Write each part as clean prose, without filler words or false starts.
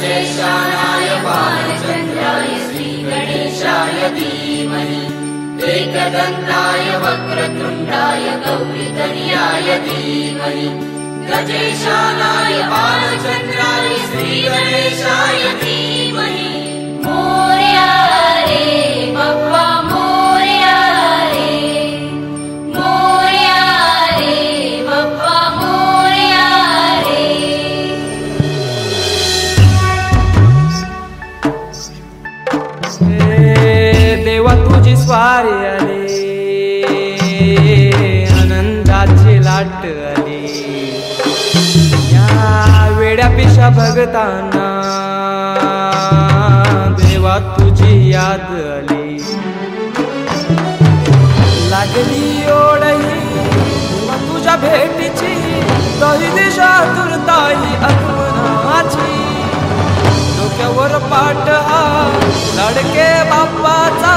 गजेशानाय बालचन्द्राय श्रीगणेशाय धीमहि एकदन्ताय वक्रतुण्डाय गौरीतनयाय धीमहि गजेशानाय बालचन्द्राय श्रीगणेशाय धीमहि मोरया रे बप्पा मोरया रे बप्पा मोरया रे। देवा तुझी स्वारी आली आनंदाची लाट आली या वेड्या पिशा भगतांना देवा तुझी याद आली लागली ओढही तुझ्या भेटीची तरी दिशा तुरताई आगमनाची डोक्यावर पाट हा लाडके बाप्पाचा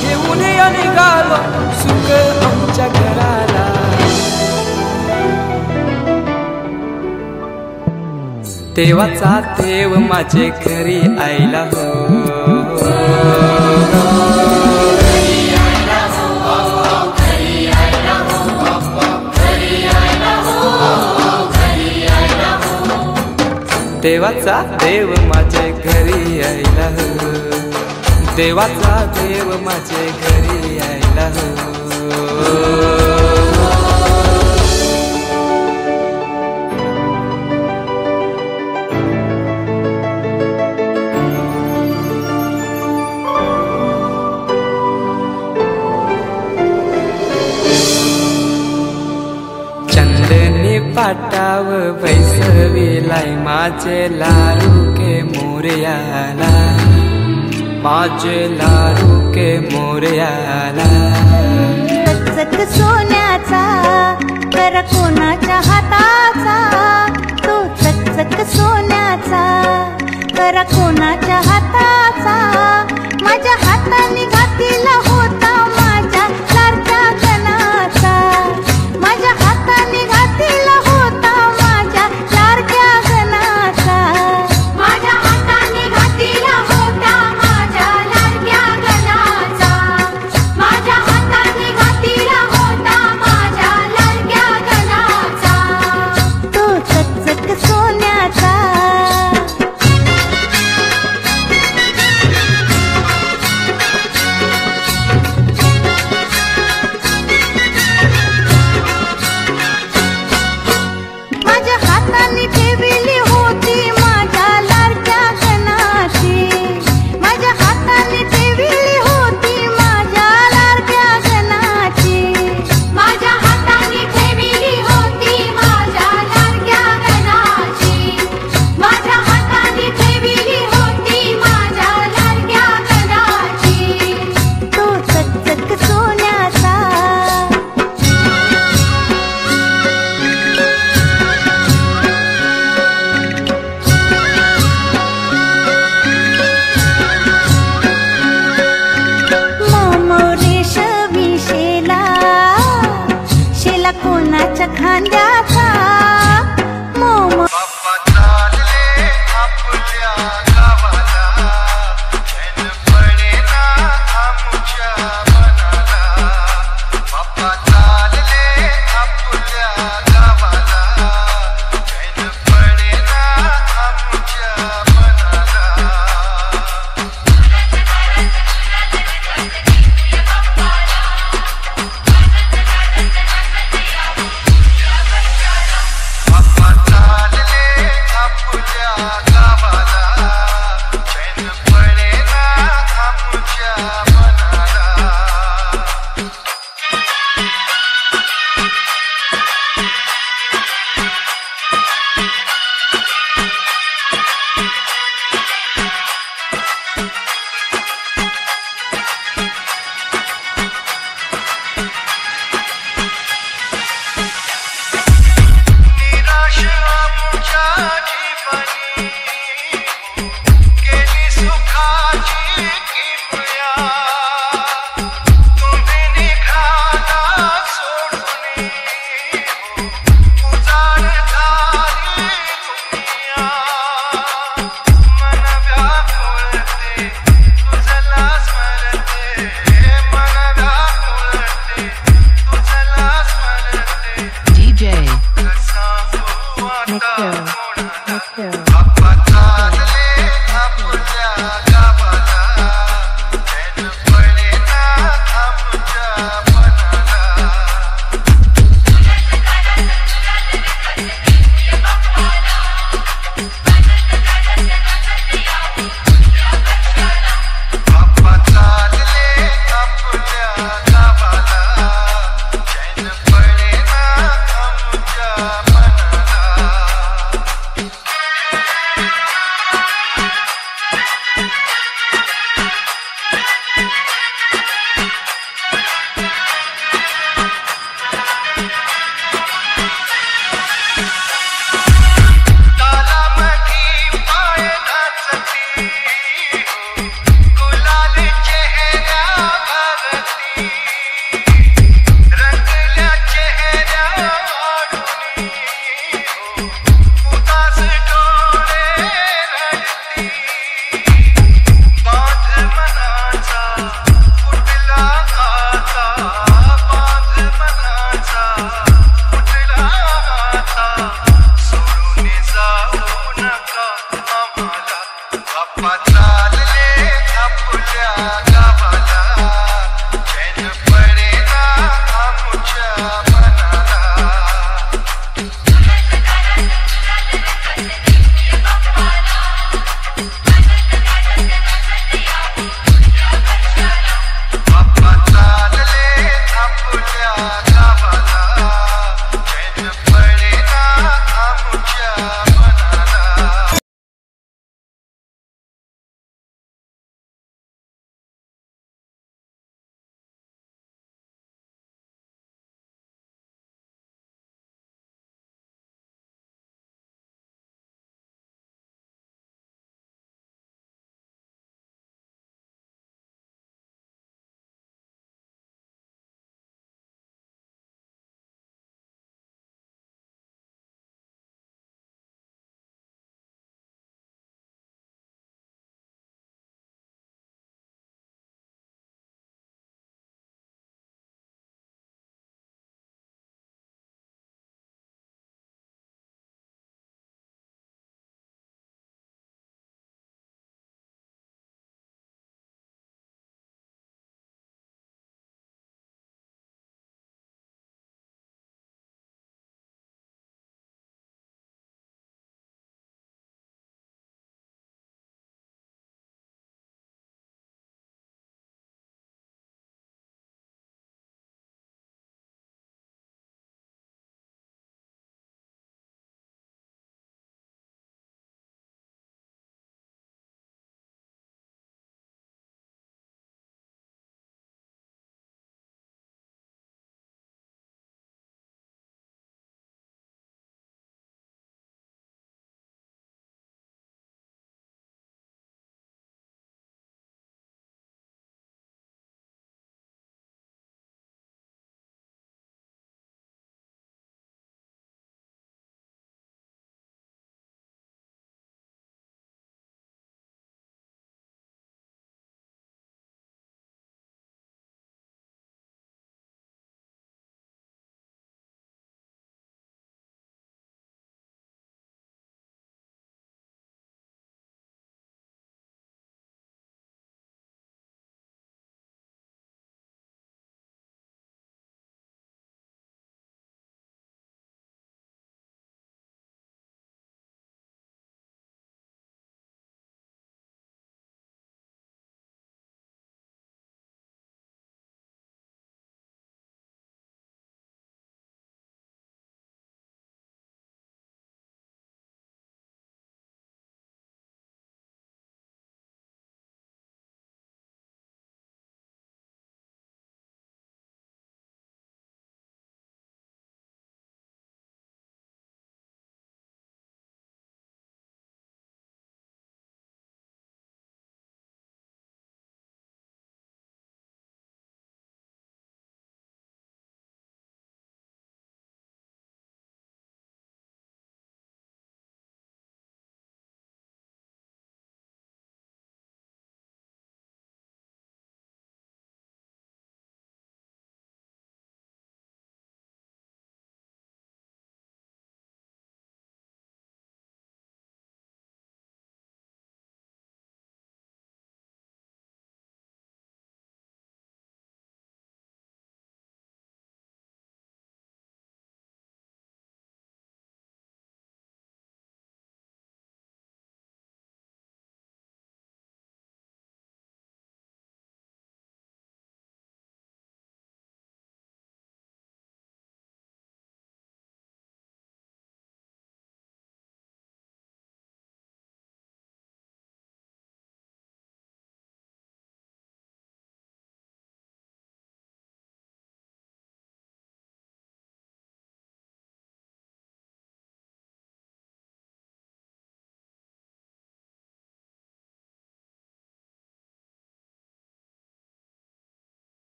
घेऊन निघालो सुख आमच्या घराला देवाचा देव माझे घरी आयला हो देवाचा देव माझे घरी आयला हो देवाचा देव माझे घरी आयला हो। चंदनी पाटाव बैसविलाय माझे लारू के मोरयाला माझे लारू के मोरयाला चकचक सोन्याचा कर कोणाच्या हाताचा तो चकचक सोन्याचा कर कोणाच्या हाताचा माझ्या हाताने घातीला होता माझ्या लाडक्या गणाचा माझ्या हाताने घातीला होता माझ्या लाडक्या गणाचा माझ्या हाताने घातीला होता माझ्या लाडक्या गणाचा माझ्या हाताने घातीला होता माझ्या लाडक्या गणाचा तो चकचक सोन्याचा।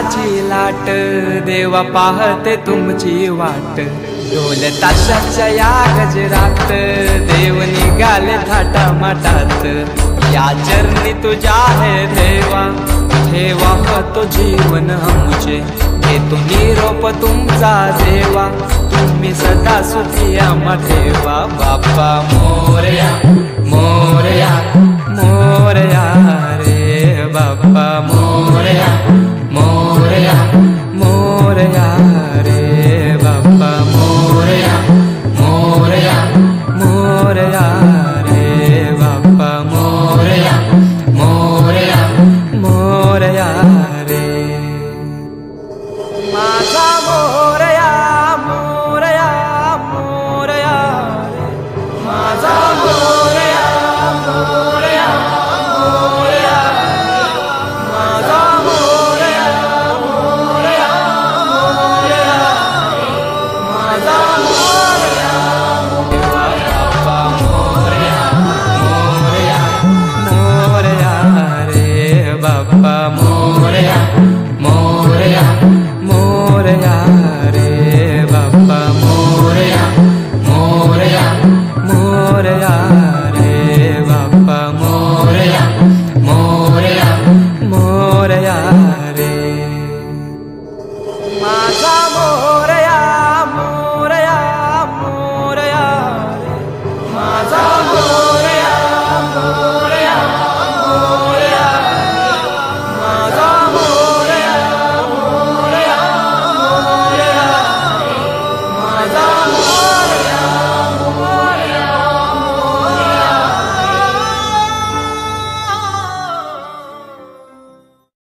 विठ्ठलाची लाट, देवा पाहते तुमची वाट. ढोल ताशाच्या या गजरात देव निघाले थाटा माटात. या चरणी तुझ्या है देवा, ठेवा तो जीवन आमचे. घेतो निरोप तुमचा देवा, तुम्ही सदा सुखी आम्हा ठेवा. बाप्पा मोरया मोरया मोरया रे बाप्पा मोरया मोरया मोरया रे बाप्पा मोरया मोरया मोरया रे बाप्पा मोरया मोरया मोरया रे. माझा मोरया मोरया मोरया रे माझा मोरया मोरया मोरया माझा मोरया मोरया मोरया माझा मोरया बाप्पा मोरया मोरया मोरया रे बाप्पा मोरया मोरया मोरया रे बाप्पा मोरया मोरया मोरया रे बाप्पा मोरया मोरया मोरया रे. माझा मोरया मोरया मोरया रे माझा मोरया मोरया मोरया माझा मोरया मोरया मोरया माझा